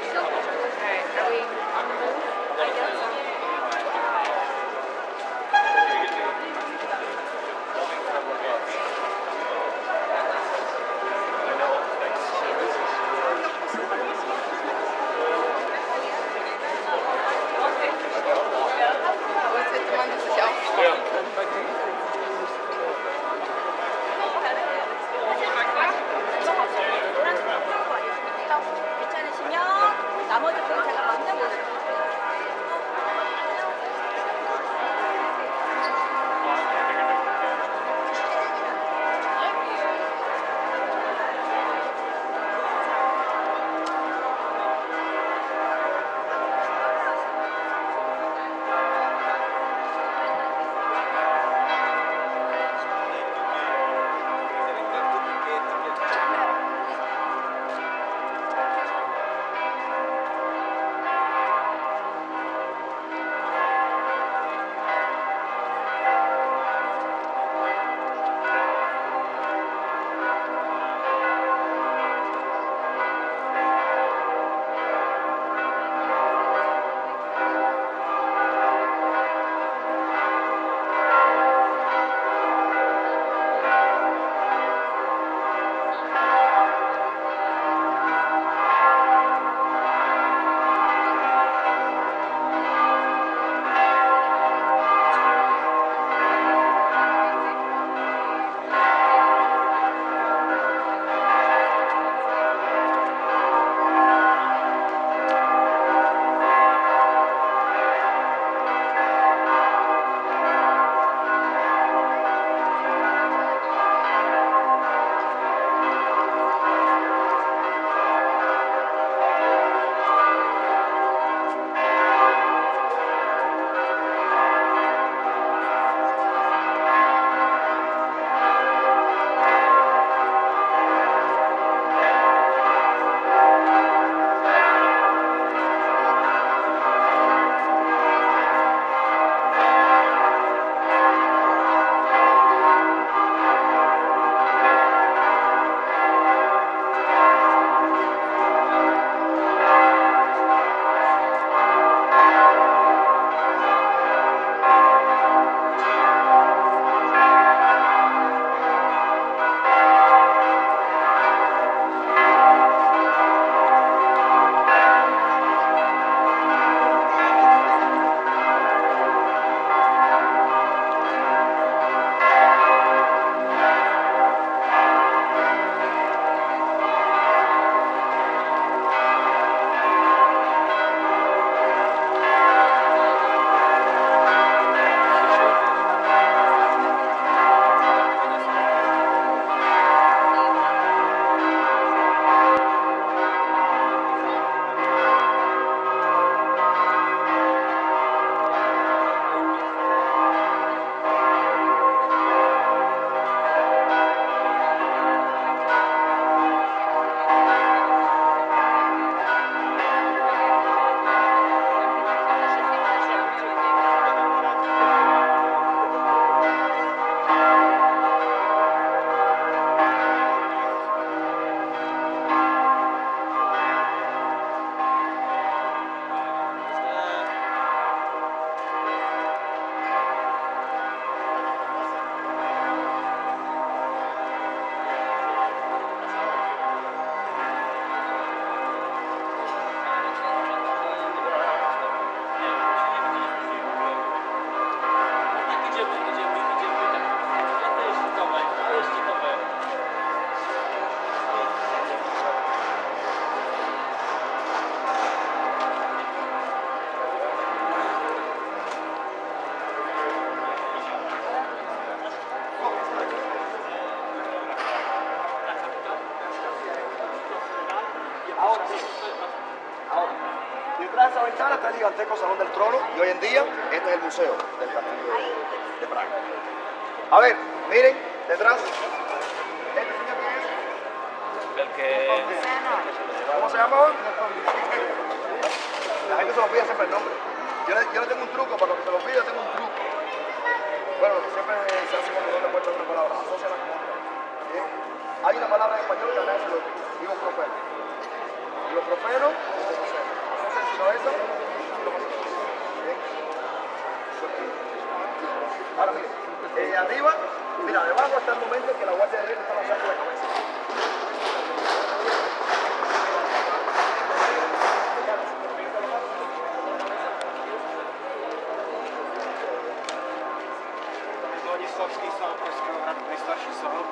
Alright, are we on the move? I guess. Aber jetzt hätte man sich auch sprechen können. 괜찮으시면 나머지 분 제가 만나보세요. Detrás de esa ventana está el gigantesco Salón del Trono y hoy en día este es el museo del castillo de Praga. A ver, miren, detrás. ¿Este señor quién es? El que ¿Cómo se llama? La gente se lo pide siempre el nombre. Yo le tengo un truco, para los que se lo pide, tengo un truco. Bueno, lo que siempre se hace cuando no te encuentras una palabra, asóciala con otra. ¿Bien? Hay una palabra en español que a nadie se lo digo profeno. Ibuprofeno, ibuprofeno. exactamente el que la Guardia de Río está lanzando de cabeza. Vladislavský sál Pražského hradu, nejstarší sál.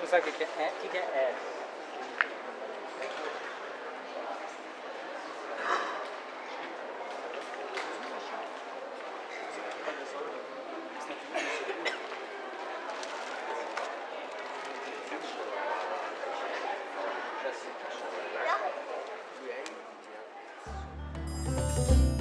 Não sabe o que é? O que é? Yes.